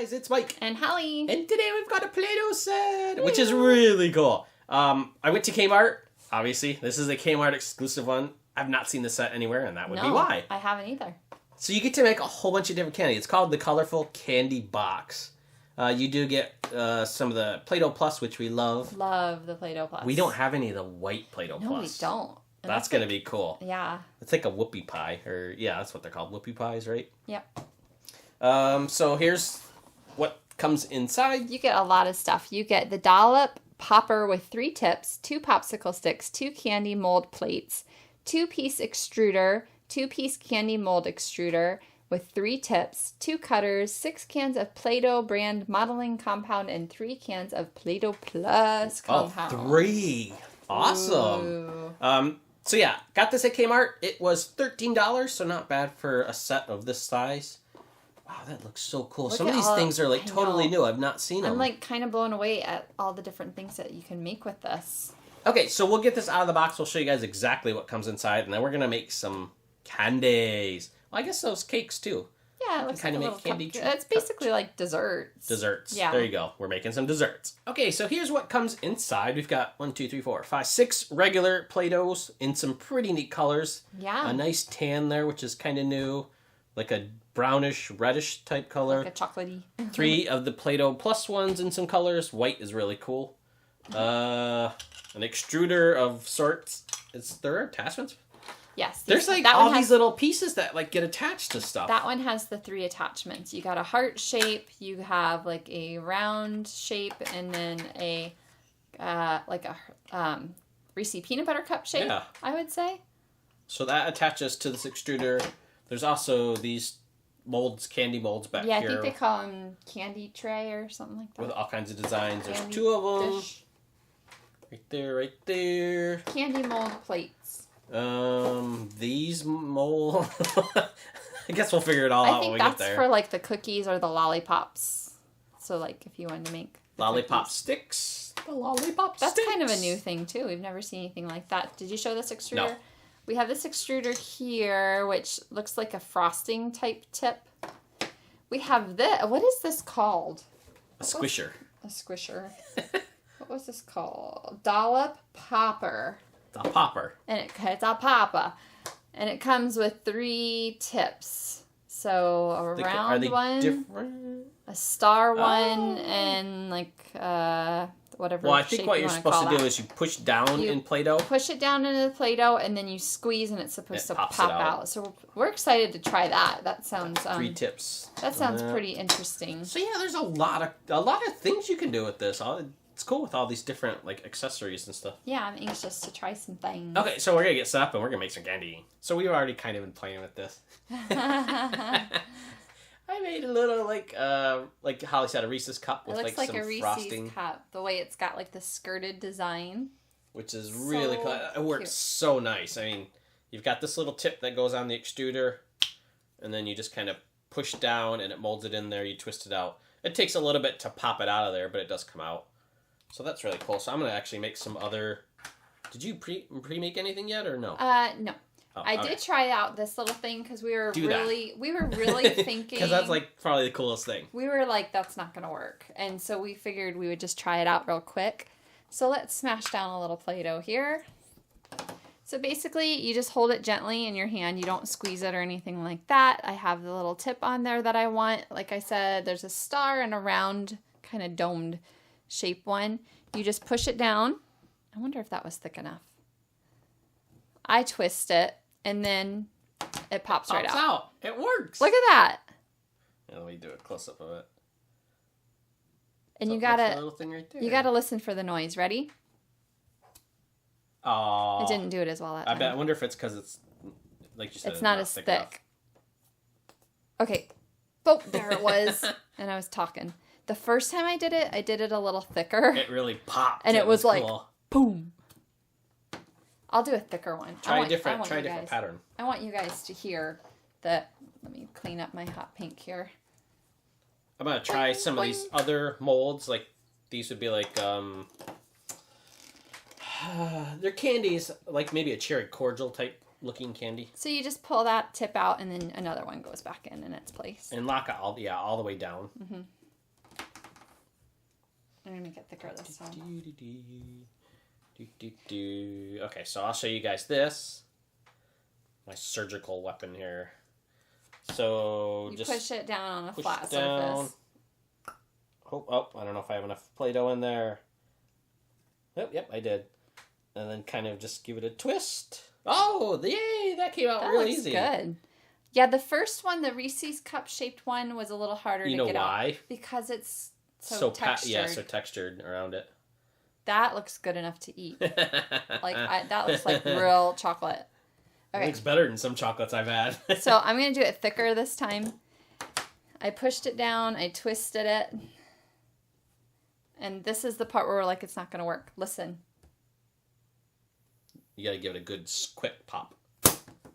guys, it's Mike. And Holly. And today we've got a Play-Doh set, which is really cool. I went to Kmart. Obviously, this is a Kmart exclusive one. I've not seen the set anywhere, and that would be why. I haven't either. So you get to make a whole bunch of different candy. It's called the Colorful Candy Box. You do get some of the Play-Doh Plus, which we love. Love the Play-Doh Plus. We don't have any of the white Play-Doh Plus. No, we don't. And that's going to be cool. Yeah. It's like a whoopie pie. Or yeah, that's what they're called. Whoopie pies, right? Yep. So here's what comes inside. You get a lot of stuff. You get the dollop popper with 3 tips, 2 popsicle sticks, 2 candy mold plates, 2-piece extruder, 2-piece candy mold extruder with 3 tips, 2 cutters, 6 cans of Play-Doh brand modeling compound, and 3 cans of Play-Doh Plus compound. Oh, 3. Awesome. Ooh. So yeah, got this at Kmart. It was $13, so not bad for a set of this size. Wow, that looks so cool. Some of these things are like totally new. I've not seen them. I'm like kind of blown away at all the different things that you can make with this. Okay, so we'll get this out of the box. We'll show you guys exactly what comes inside, and then we're going to make some candies. Well, I guess those cakes too. Yeah, it looks kind like of make candy. It's basically like desserts. Desserts. Yeah. There you go. We're making some desserts. Okay, so here's what comes inside. We've got 1, 2, 3, 4, 5, 6 regular Play-Dohs in some pretty neat colors. Yeah. A nice tan there, which is kind of new. Like a brownish, reddish type color. Like a chocolatey. 3 of the Play-Doh Plus ones in some colors. White is really cool. An extruder of sorts. Is there attachments? Yes. There's like all these little pieces that like get attached to stuff. That one has the 3 attachments. You got a heart shape, you have like a round shape, and then a like a Reese's peanut butter cup shape, yeah. I would say. So that attaches to this extruder. There's also these molds, candy molds back here. Yeah, I think they call them candy tray or something like that. With all kinds of designs. There's 2 of them. Dish. Right there, right there. Candy mold plates. These mold. I guess we'll figure it all out when we get there. I think that's for like the cookies or the lollipops. So like if you wanted to make lollipop sticks. The lollipop sticks. That's kind of a new thing too. We've never seen anything like that. Did you show this extruder? No. We have this extruder here, which looks like a frosting type tip. We have this. What is this called? A squisher. A squisher. What was this called? Dollop popper. It's a popper. And it's a popper. And it comes with 3 tips. So a round one, different? A star one, and like whatever. Well, I think what you're supposed to do is you push down in Play-Doh. Push it down into the Play-Doh, and then you squeeze, and it's supposed to pop out. So we're excited to try that. That sounds 3 tips. That sounds pretty interesting. So yeah, there's a lot of things you can do with this. It's cool with all these different like accessories and stuff. Yeah, I'm anxious to try some things. Okay, so we're gonna get set up and we're gonna make some candy. So we've already kind of been playing with this. I made a little like Holly said, a Reese's cup with like some frosting. It looks like a Reese's cup. The way it's got like the skirted design, which is really cool. It works so nice. I mean, you've got this little tip that goes on the extruder, and then you just kind of push down and it molds it in there. You twist it out. It takes a little bit to pop it out of there, but it does come out. So that's really cool. So I'm gonna actually make some other. Did you pre-make anything yet or no? No. Oh, I did try out this little thing because we were really thinking. Because that's like probably the coolest thing. We were like, that's not gonna work, and so we figured we would just try it out real quick. So let's smash down a little Play-Doh here. So basically, you just hold it gently in your hand. You don't squeeze it or anything like that. I have the little tip on there that I want. Like I said, there's a star and a round, kind of domed shape one. You just push it down. I wonder if that was thick enough. I twist it, and then it pops right out. It works. Look at that. Yeah, let me do a close-up of it. And so you gotta, little thing right there. You gotta listen for the noise. Ready? Oh. It didn't do it as well that time. I wonder if it's because it's, like you said, it's not as thick. Okay. Oh, there it was. And I was talking. The first time I did it a little thicker. It really popped. And it was like, boom. I'll do a thicker one. Try a different pattern. I want you guys to hear the. Let me clean up my hot pink here. I'm gonna try some of these other molds. Like these would be like they're candies, like maybe a cherry cordial type looking candy. So you just pull that tip out, and then another one goes back in its place. And lock it all the way down. Mm-hmm. I'm going to make it thicker this time. Okay, so I'll show you guys this. My surgical weapon here. So you just push it down on a flat surface. Oh, I don't know if I have enough Play-Doh in there. Oh, yep, I did. And then kind of just give it a twist. Oh, yay! That came out real easy. Good. Yeah, the first one, the Reese's cup-shaped one, was a little harder to get out. You know why? Because it's so textured. So textured around it. That looks good enough to eat. That looks like real chocolate. Okay. It looks better than some chocolates I've had. So I'm going to do it thicker this time. I pushed it down. I twisted it. And this is the part where we're like, it's not going to work. Listen. You got to give it a good quick pop.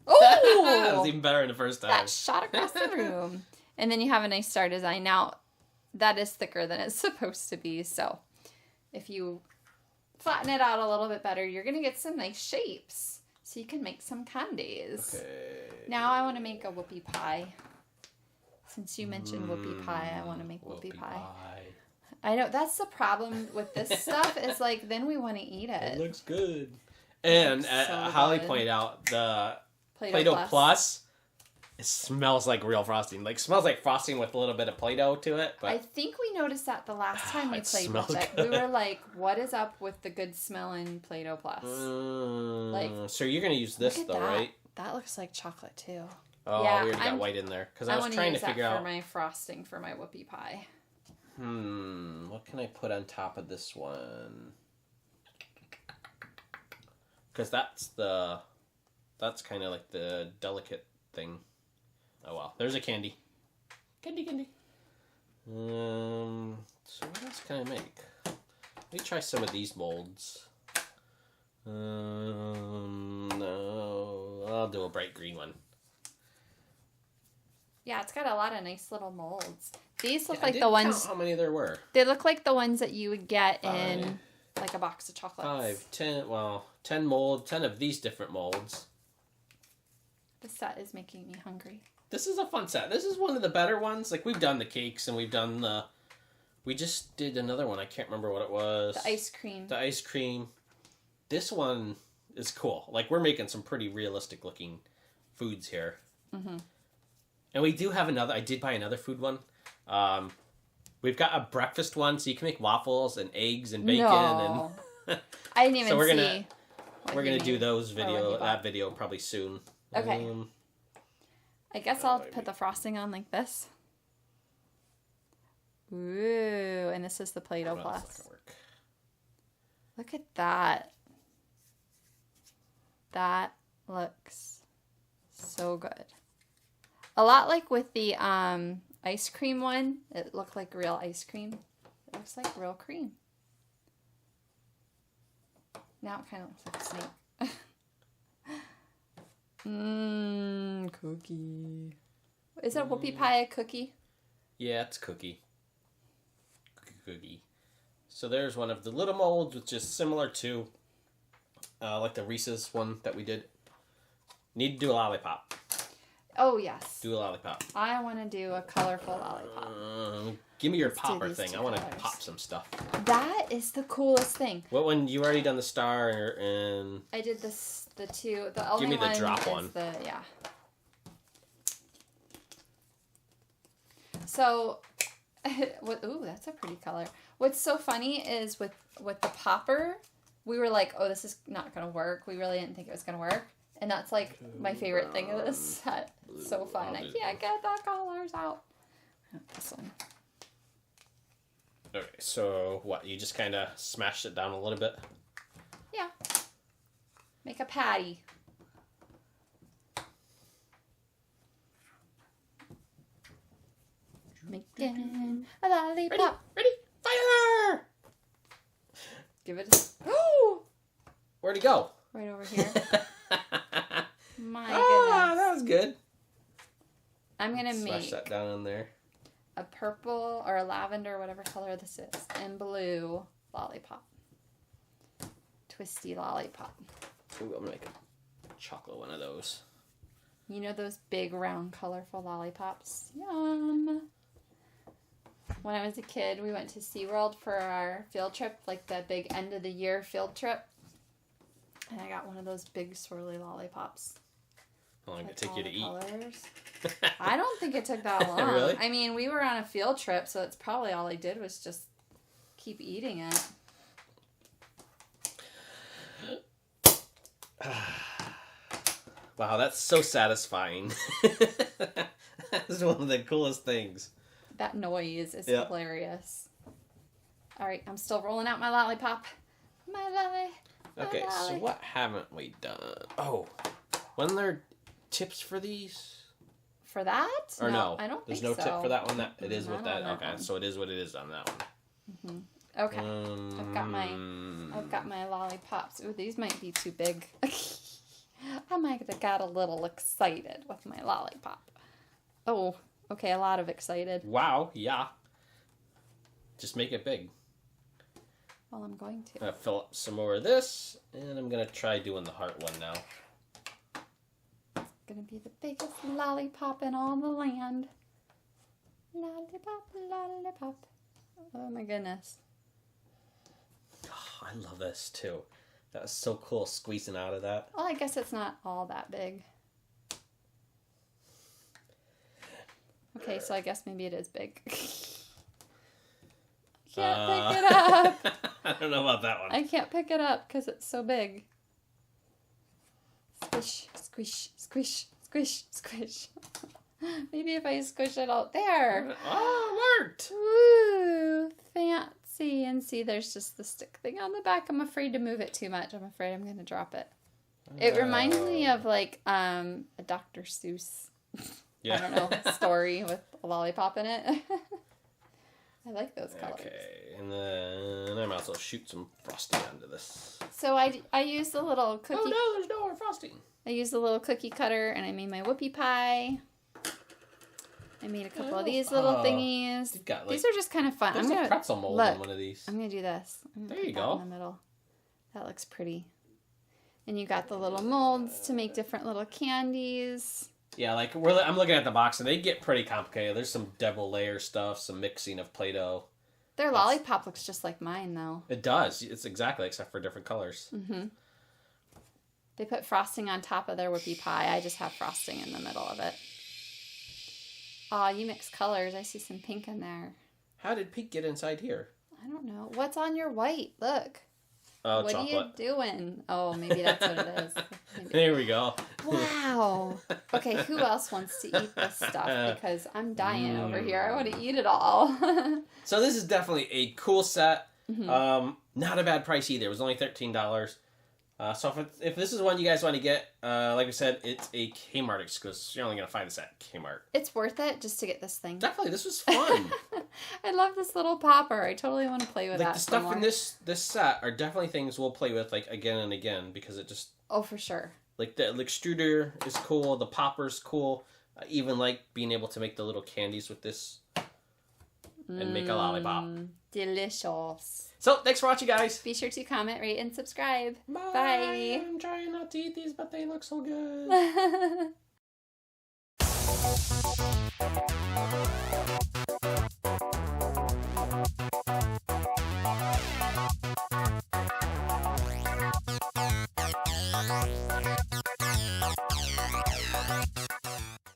Oh! That was even better than the first time. That shot across the room. And then you have a nice star design. Now, that is thicker than it's supposed to be. So if you flatten it out a little bit better, you're going to get some nice shapes. So you can make some candies. Okay. Now I want to make a whoopie pie. Since you mentioned whoopie pie, I want to make whoopie pie. I know, that's the problem with this stuff is like, then we want to eat it. It looks good. And Holly pointed out the Play-Doh Plus, it smells like real frosting. Like, smells like frosting with a little bit of Play-Doh to it. But I think we noticed that the last time we played with it. We were like, what is up with the good smelling Play-Doh Plus? So you're going to use this though, right? That looks like chocolate too. Oh, yeah, we already got white in there. Because I was trying to figure out. For my frosting for my whoopie pie. What can I put on top of this one? Because that's kind of like the delicate thing. Oh well, there's a candy. Candy. So what else can I make? Let me try some of these molds. No, I'll do a bright green one. Yeah, it's got a lot of nice little molds. These look like the ones. Count how many there were? They look like the ones that you would get in like a box of chocolates. 10 molds, 10 of these different molds. This set is making me hungry. This is a fun set. This is one of the better ones. Like, we've done the cakes and we've done the... We just did another one. I can't remember what it was. The ice cream. The ice cream. This one is cool. Like, we're making some pretty realistic looking foods here. Mm-hmm. And we do have another... I did buy another food one. We've got a breakfast one, so you can make waffles and eggs and bacon. No. And I didn't even so see. We're gonna do that video probably soon. Okay. I guess I'll put the frosting on like this. Ooh, and this is the Play-Doh Plus. Look at that. That looks so good. A lot like with the ice cream one. It looked like real ice cream. It looks like real cream. Now it kind of looks like a snake. Cookie. Is a whoopie pie a cookie? Yeah, it's cookie. Cookie. So there's one of the little molds, which is similar to like the Reese's one that we did. Need to do a lollipop. Oh, yes. Do a lollipop. I want to do a colorful lollipop. Give me your popper thing. I want to pop some stuff. That is the coolest thing. What one? You already done the star and... I did the two. The only Give me the drop one. Yeah. So, ooh, that's a pretty color. What's so funny is with the popper, we were like, oh, this is not going to work. We really didn't think it was going to work. And that's like my favorite thing of this set. So fun. I can't get the colors out. This one. Okay, so what? You just kind of smashed it down a little bit? Yeah. Make a patty. Making a lollipop. Ready? Fire! Give it a... Ooh! Where'd it go? Right over here. My goodness. That was good. I'm going to make... Smash that down in there. A purple or a lavender, whatever color this is, and blue lollipop. Twisty lollipop. Ooh, I'm going to make a chocolate one of those. You know those big, round, colorful lollipops? Yum. when I was a kid, we went to SeaWorld for our field trip, like the big end of the year field trip. And I got one of those big swirly lollipops. How long did it take you to eat? Colors. I don't think it took that long. Really? I mean, we were on a field trip, so it's probably all I did was just keep eating it. Wow, that's so satisfying. That's one of the coolest things. That noise is hilarious. All right, I'm still rolling out my lollipop. My lolly. Okay, so what haven't we done? Oh, wasn't there tips for these? For that? Or no? I don't There's think no so. tip for that one? It is with that? that Okay, one. so it is what it is on that one. Mm-hmm. Okay. I've got my lollipops. Ooh, these might be too big. I might have got a little excited with my lollipop. Oh, okay, a lot of excited. Wow, yeah. Just make it big. Well, I'm going to. I'm going to fill up some more of this, and I'm going to try doing the heart one now. It's going to be the biggest lollipop in all the land. Lollipop, lollipop. Oh my goodness. Oh, I love this too. That was so cool squeezing out of that. Well, I guess it's not all that big. Okay, so I guess maybe it is big. Can't pick it up. I don't know about that one. I can't pick it up because it's so big. Squish, squish, squish, squish, squish. Maybe if I squish it out there. Oh, it worked. Woo, fancy. And see, there's just the stick thing on the back. I'm afraid to move it too much. I'm afraid I'm going to drop it. It reminds me of like a Dr. Seuss, I don't know, story with a lollipop in it. I like those colors. Okay, and then I might as well shoot some frosting onto this. So I used the little cookie. Oh no, there's no more frosting. I used the little cookie cutter and I made my whoopie pie. I made a couple of these little thingies. Got, like, these are just kind of fun. There's a pretzel mold in one of these. I'm gonna do this. There you go. In the middle. That looks pretty. And you got the little molds to make different little candies. Yeah, like I'm looking at the box and they get pretty complicated. There's some double layer stuff, some mixing of Play-Doh. Their lollipop looks just like mine, though. It does. It's exactly, except for different colors. Mm-hmm. They put frosting on top of their whoopie pie. I just have frosting in the middle of it. Aw, you mix colors. I see some pink in there. How did pink get inside here? I don't know. What's on your white? Look. Oh, what chocolate. Are you doing? Oh, maybe that's what it is. Maybe. There we go. Wow. Okay, who else wants to eat this stuff? Because I'm dying over here. I want to eat it all. So this is definitely a cool set. Mm-hmm. Not a bad price either. It was only $13. So if this is one you guys want to get, like we said, it's a Kmart exclusive. You're only going to find this at Kmart. It's worth it just to get this thing. Definitely. This was fun. I love this little popper. I totally want to play with that. Like the stuff in this set are definitely things we'll play with like again and again because it just... Oh, for sure. Like the extruder is cool. The popper's cool. Even like being able to make the little candies with this and make a lollipop. Delicious. So, thanks for watching, guys. Be sure to comment, rate, and subscribe. Bye. Bye. I'm trying not to eat these, but they look so good.